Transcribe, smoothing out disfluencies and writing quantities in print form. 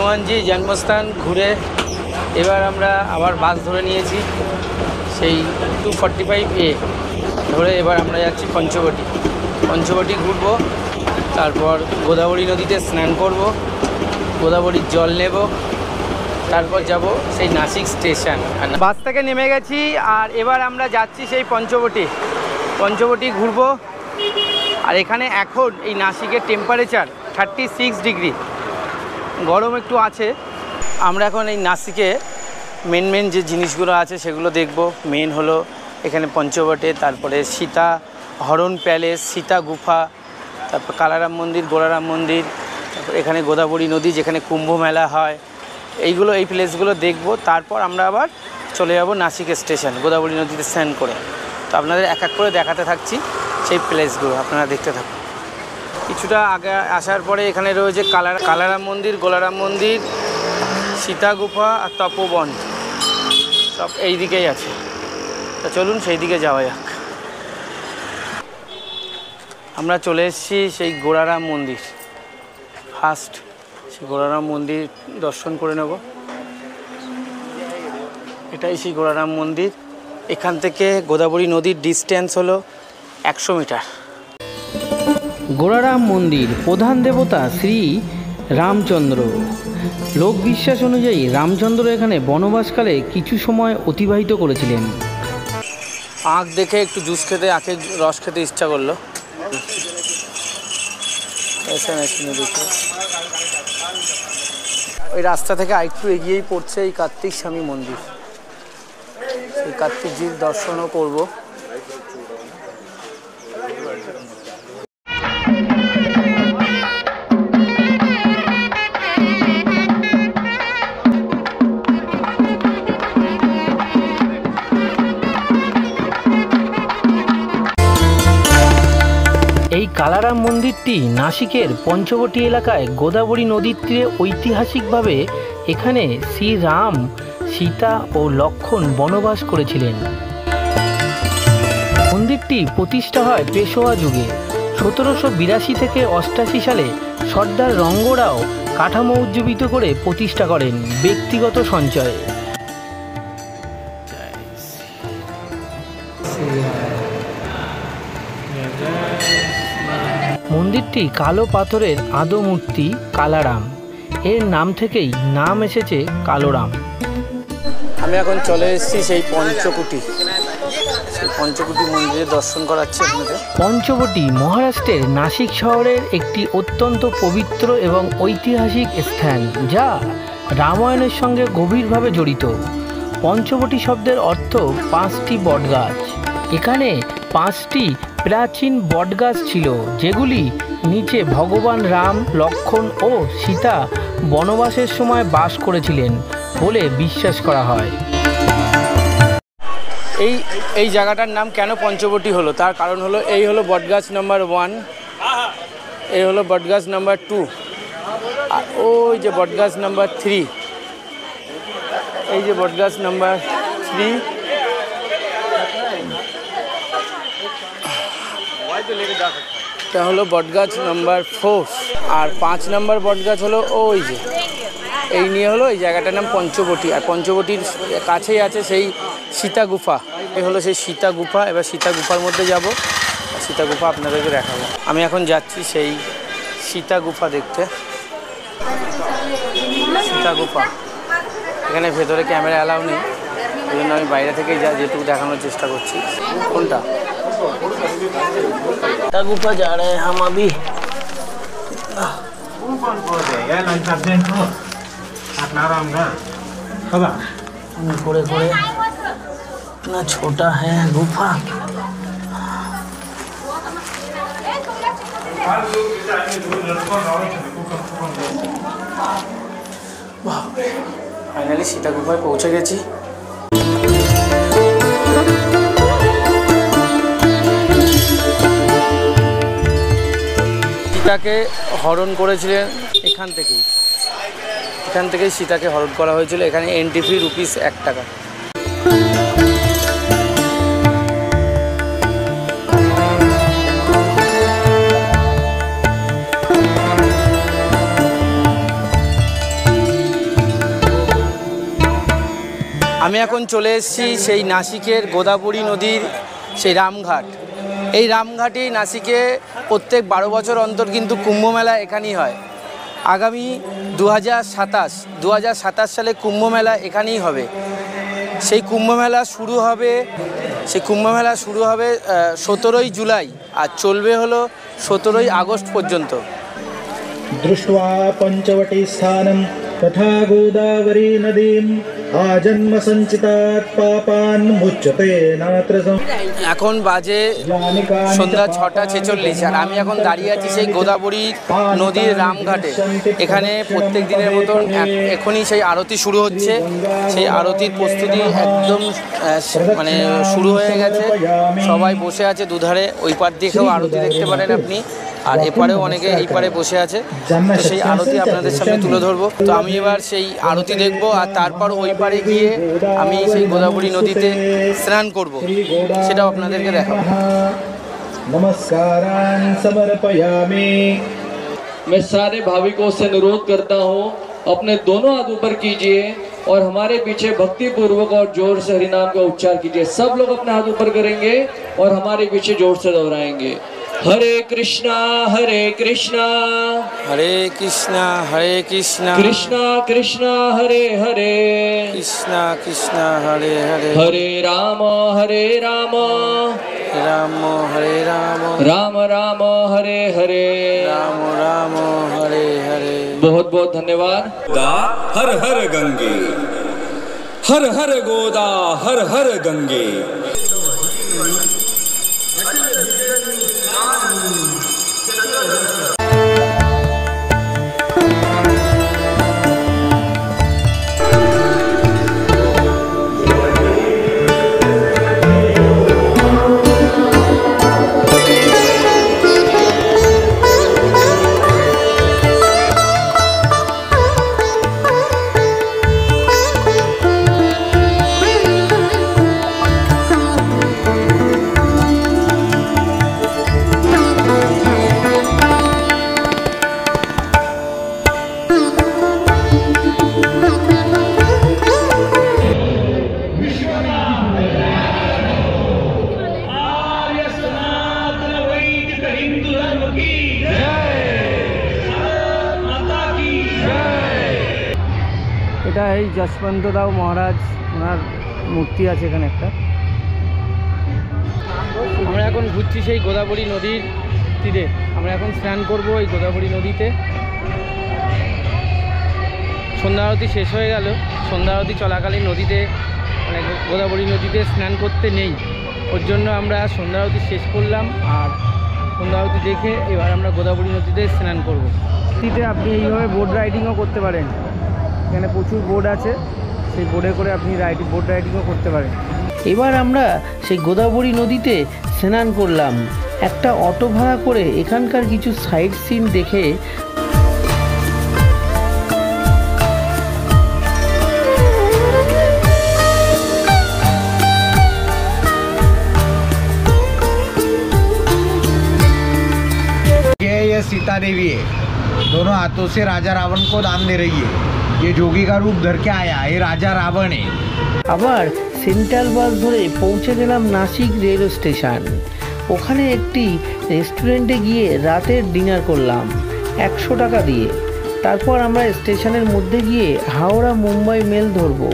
হনুমানজি জন্মস্থান ঘুরে এবার আমরা আবার বাস ধরে নিয়েছি, সেই 245A ধরে এবার আমরা যাচ্ছি পঞ্চবটি। পঞ্চবটি ঘুরবো, তারপর গোদাবরী নদীতে স্নান করব, গোদাবরীর জল নেব, তারপর যাব সেই নাসিক স্টেশন। বাস থেকে নেমে গেছি আর এবার আমরা যাচ্ছি সেই পঞ্চবটি। পঞ্চবটি ঘুরবো। আর এখানে এখন এই নাসিকের টেম্পারেচার 36 ডিগ্রি, গরম একটু আছে। আমরা এখন এই নাসিকে মেন যে জিনিসগুলো আছে সেগুলো দেখব। মেন হলো এখানে পঞ্চবটে, তারপরে সীতা হরণ প্যালেস, সীতা গুফা, তারপর কালারাম মন্দির, গোলারাম মন্দির, তারপর এখানে গোদাবরী নদী যেখানে কুম্ভ মেলা হয়, এই প্লেসগুলো দেখব। তারপর আমরা আবার চলে যাব নাসিক স্টেশন গোদাবরী নদীতে স্নান করে। তো আপনাদের এক এক করে দেখাতে থাকছি সেই প্লেসগুলো, আপনারা দেখতে থাকুন। কিছুটা আগে আসার পরে এখানে রয়েছে কালারাম মন্দির, গোলারাম মন্দির, সীতা গুফা আর তপোবন, সব এই দিকেই আছে। তো চলুন সেই দিকে যাওয়া যাক। আমরা চলে এসেছি সেই গোলারাম মন্দির। ফার্স্ট সেই গোলারাম মন্দির দর্শন করে নেব। এটাই সেই গোলারাম মন্দির। এখান থেকে গোদাবরী নদীর ডিস্টেন্স হলো 100 মিটার। গোলারাম মন্দির, প্রধান দেবতা শ্রী রামচন্দ্র। লোকবিশ্বাস অনুযায়ী রামচন্দ্র এখানে বনবাসকালে কিছু সময় অতিবাহিত করেছিলেন। আখ দেখে একটু জুস খেতে, আখের রস খেতে ইচ্ছা করলো। ওই রাস্তা থেকে আরেকটু এগিয়েই পড়ছে এই কার্তিক স্বামী মন্দির। সেই কার্তিকজির দর্শনও করব। এই কালারাম মন্দিরটি নাসিকের পঞ্চবটি এলাকায় গোদাবরী নদীর তীরে ঐতিহাসিকভাবে এখানে শ্রীরাম, সীতা ও লক্ষ্মণ বনবাস করেছিলেন। মন্দিরটি প্রতিষ্ঠা হয় পেশোয়া যুগে। 1782 থেকে 88 সালে সর্দার রঙ্গরাও কাঠামো উজ্জীবিত করে প্রতিষ্ঠা করেন ব্যক্তিগত সঞ্চয়ে। মন্দিরটি কালো পাথরের আদো মূর্তি কালারাম, এর নাম থেকেই নাম এসেছে কালোরাম। আমি এখন চলে এসেছি সেই পঞ্চকুটি। সেই পঞ্চকুটি মন্দিরে দর্শন করাচ্ছি আপনাদের। পঞ্চবটি মহারাষ্ট্রের নাসিক শহরের একটি অত্যন্ত পবিত্র এবং ঐতিহাসিক স্থান, যা রামায়ণের সঙ্গে গভীরভাবে জড়িত। পঞ্চবটি শব্দের অর্থ 5টি বটগাছ। এখানে 5টি প্রাচীন বটগাছ ছিল, যেগুলি নিচে ভগবান রাম, লক্ষ্মণ ও সীতা বনবাসের সময় বাস করেছিলেন বলে বিশ্বাস করা হয়। এই জায়গাটার নাম কেন পঞ্চবটি হলো, তার কারণ হলো এই হলো বটগাছ নাম্বার 1, এই হলো বটগাছ নাম্বার 2, আর ওই যে বটগাছ নাম্বার 3, এই যে বটগাছ নাম্বার 3, এটা হলো বটগাছ নাম্বার 4, আর 5 নাম্বার বটগাছ হলো ওই যে, এই নিয়ে হলো এই জায়গাটার নাম পঞ্চবটি। আর পঞ্চবটির কাছেই আছে সেই সীতা গুফা। এই হলো সেই সীতা গুফা। এবার সীতা গুফার মধ্যে যাব, সীতা গুফা আপনাদেরকে দেখাবো। আমি এখন যাচ্ছি সেই সীতা গুফা দেখতে। সীতা গুফা, এখানে ভেতরে ক্যামেরা অ্যালাউ নেই, এই জন্য আমি বাইরে থেকেই যেটুকু দেখানোর চেষ্টা করছি। কোনটা সীতা গুফা যা রে হাম আবি করে করে इतना छोटा है गुफा। फाइनली सीता गुफाয় পৌঁছে গেছি। সীতাকে হরণ করেছিলেন এখান থেকেই সীতাকে হরণ করা হয়েছিল। এখানে এন্ট্রি ফি রুপিস 1 টাকা। আমি এখন চলে এসেছি সেই নাসিকের গোদাবরী নদীর সেই রামঘাট। এই রামঘাটই নাসিকে প্রত্যেক 12 বছর অন্তর কিন্তু কুম্ভমেলা এখানেই হয়। আগামী 2027 সালে কুম্ভমেলা এখানেই হবে। সেই কুম্ভমেলা শুরু হবে 17ই জুলাই আর চলবে হলো 17ই আগস্ট পর্যন্ত। दृष्ट्वा पंचवटी स्थानं तथा गोदावरी नदीं आजन्म संचितात् पापान् मुच्यते नात्र এখন বাজে সন্ধ্যা 6:46 আর আমি এখন দাঁড়িয়ে আছি সেই গোদাবরী নদীর রামঘাটে। এখানে প্রত্যেক দিনের মতন এখনই সেই আরতি শুরু হচ্ছে। সেই আরতির প্রস্তুতি একদম মানে শুরু হয়ে গেছে। সবাই বসে আছে দুধারে, ওই পার দিকেও আরতি দেখতে পারেন আপনি, আর এপারেও অনেকে এই পারে বসে আছে। তো সেই আরতি আপনাদের সামনে তুলে ধরবো। তো আমি এবার সেই আরতি দেখব আর তারপর ওই পারে গিয়ে আমি সেই গোদাবরী নদীতে স্নান করব, সেটাও আপনাদেরকে দেখাবো। नमस्कारान् समर्पयामि। मैं सारे भाविकों से अनुरोध करता हूँ अपने दोनों हाथ ऊपर कीजिए और हमारे पीछे भक्ति पूर्वक और जोर से हरिनाम का उच्चार कीजिए। सब लोग अपने हाथ ऊपर करेंगे और हमारे पीछे जोर से दोहराएंगे। हरे कृष्णा हरे कृष्णा हरे कृष्णा हरे कृष्णा कृष्णा कृष्णा हरे हरे कृष्णा कृष्णा हरे हरे हरे राम राम हरे राम राम राम हरे हरे राम राम हरे हरे। बहुत बहुत धन्यवाद। गोदा हर हर गंगे, हर हर गोदा हर हर गंगे। এটা এই যশবন্ত দাও মহারাজ, ওনার মূর্তি আছে এখানে একটা। আমরা এখন ঘুরছি সেই গোদাবরী নদীর তীরে। আমরা এখন স্নান করব এই গোদাবরী নদীতে। সন্ধ্যা আরতি শেষ হয়ে গেল। সন্ধ্যা আরতি চলাকালীন নদীতে মানে গোদাবরী নদীতে স্নান করতে নেই, ওর জন্য আমরা সন্ধ্যা আরতি শেষ করলাম। আর সন্ধ্যা আরতি দেখে এবার আমরা গোদাবরী নদীতে স্নান করব। নদীতে আপনি এইভাবে বোট রাইডিংও করতে পারেন। এখানে প্রচুর বোট আছে, সেই বোটে করে আপনি বোট রাইডিংও করতে পারেন। এবার আমরা সেই গোদাবরী নদীতে স্নান করলাম। একটা অটো ভাড়া করে এখানকার কিছু সাইট সিন দেখে ये सीता देवी है, दोनों हाथों से राजा रावण को दान दे रही है। ये जोगी का रूप धर के आया, ये राजा रावण है। আবার সেন্ট্রাল বাস ধরে পৌঁছে গেলাম নাসিক রেল স্টেশন। ওখানে একটি রেস্টুরেন্টে গিয়ে রাতের ডিনার করলাম 100 টাকা দিয়ে। তারপর আমরা স্টেশনের মধ্যে গিয়ে হাওড়া মুম্বাই মেল ধরবো।